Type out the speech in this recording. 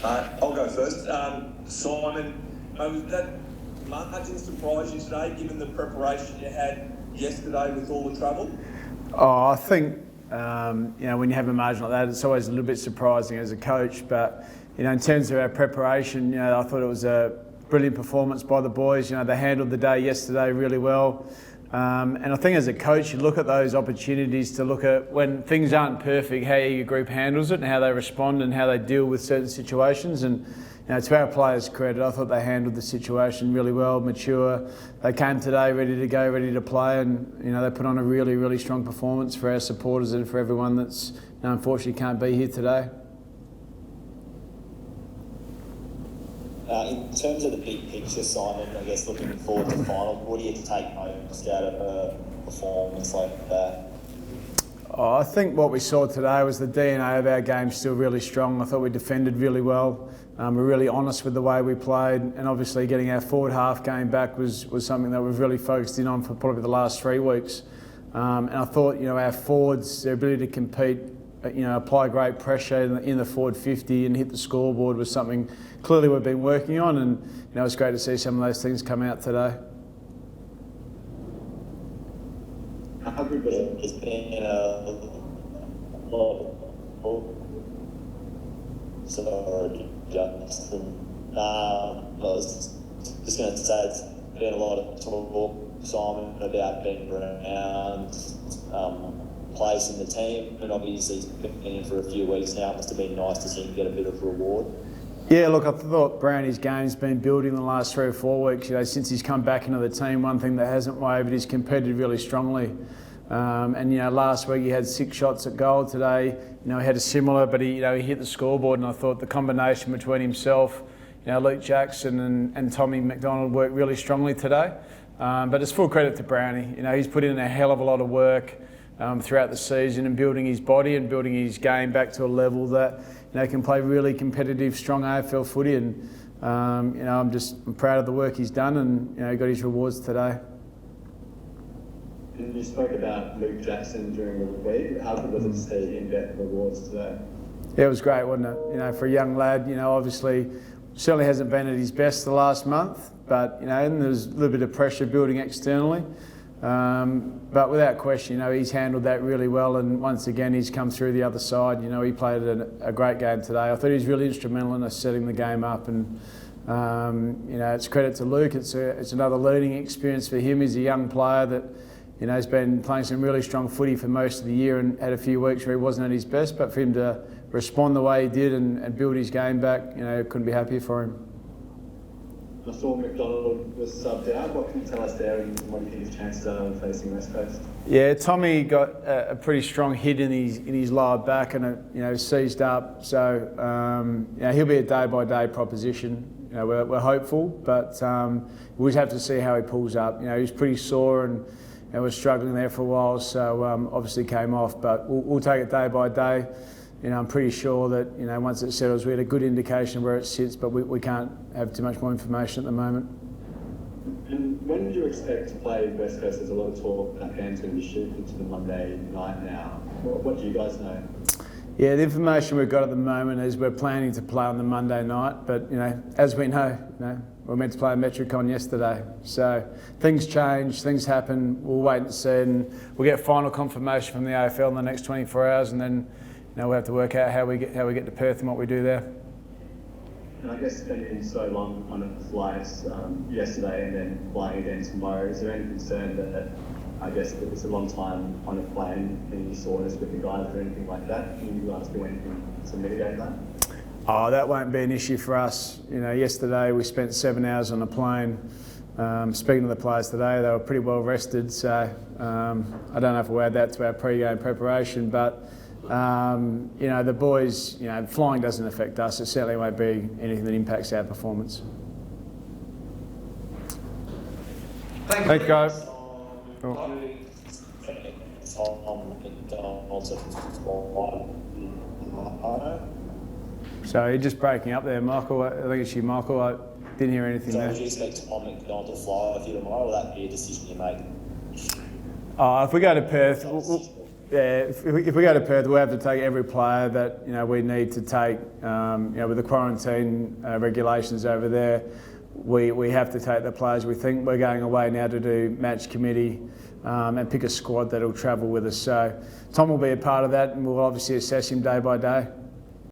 I'll go first. Simon, that margin surprised you today, given the preparation you had yesterday with all the travel? Oh, I think when you have a margin like that, it's always a little bit surprising as a coach. But in terms of our preparation, I thought it was a brilliant performance by the boys. They handled the day yesterday really well. And I think as a coach, you look at those opportunities to look at when things aren't perfect, how your group handles it and how they respond and how they deal with certain situations. And to our players' credit, I thought they handled the situation really well, mature. They came today ready to go, ready to play, and they put on a really, really strong performance for our supporters and for everyone that's unfortunately can't be here today. In terms of the big picture, Simon, I guess looking forward to the final, what do you take most out of a performance like that? I think what we saw today was the DNA of our game still really strong. I thought we defended really well. We're really honest with the way we played, and obviously getting our forward half game back was something that we've really focused in on for probably the last 3 weeks. And I thought our forwards, their ability to compete, apply great pressure in the forward 50 and hit the scoreboard was something clearly we've been working on, and it's great to see some of those things come out today. It's been a lot of sorry, Justin. I was just going to say it's been a lot of talk, Simon, about being around place in the team, and obviously he's been in for a few weeks now. It must have been nice to see him get a bit of reward. Yeah, look, I thought Brownie's game's been building the last 3 or 4 weeks. Since he's come back into the team, one thing that hasn't wavered is competed really strongly. And last week he had 6 shots at goal. Today, he had a similar, but he hit the scoreboard. And I thought the combination between himself, Luke Jackson and Tommy McDonald worked really strongly today. But it's full credit to Brownie. He's put in a hell of a lot of work throughout the season and building his body and building his game back to a level that can play really competitive, strong AFL footy. And I'm proud of the work he's done, and he got his rewards today. And you spoke about Luke Jackson during the week. How good was it to see him get rewards today? Yeah, it was great, wasn't it? For a young lad, obviously certainly hasn't been at his best the last month, but and there's a little bit of pressure building externally. But without question, he's handled that really well, and once again he's come through the other side. He played a great game today. I thought he was really instrumental in us setting the game up, and it's credit to Luke. It's another learning experience for him. He's a young player that has been playing some really strong footy for most of the year and had a few weeks where he wasn't at his best. But for him to respond the way he did and build his game back, couldn't be happier for him. I saw McDonald was subbed out. What can you tell us there, and what do you think his chances are of facing West Coast? Yeah, Tommy got a pretty strong hit in his lower back, and it seized up. So he'll be a day-by-day proposition. We're hopeful, but we'll just have to see how he pulls up. He was pretty sore and was struggling there for a while, so obviously came off. But we'll take it day by day. I'm pretty sure that once it settles, we had a good indication of where it sits, but we can't have too much more information at the moment. And when did you expect to play West Coast? There's a lot of talk that game's going to be shifted to the Monday night now. What do you guys know? Yeah, the information we've got at the moment is we're planning to play on the Monday night, but as we know, we're meant to play a Metricon yesterday. So things change, things happen. We'll wait and see, and we'll get final confirmation from the AFL in the next 24 hours, and then we'll have to work out how we get to Perth and what we do there. And I guess spending so long on a flight yesterday and then flying again tomorrow, is there any concern that I guess if it's a long time on a plane, any soreness with the guys or anything like that? Can you guys do anything to mitigate that? Oh, that won't be an issue for us. Yesterday we spent 7 hours on a plane. Speaking to the players today, they were pretty well rested, so I don't know if we'll add that to our pre-game preparation, but the boys, flying doesn't affect us. It certainly won't be anything that impacts our performance. Thank you, guys. So you're just breaking up there, Michael. I think it's you, Michael. I didn't hear anything there. Would you expect Tom McDonald to fly with you tomorrow, or will that be a decision you make? If we go to Perth, if we go to Perth, we'll have to take every player that we need to take. With the quarantine regulations over there, we have to take the players. We think we're going away now to do match committee and pick a squad that'll travel with us. So Tom will be a part of that, and we'll obviously assess him day by day.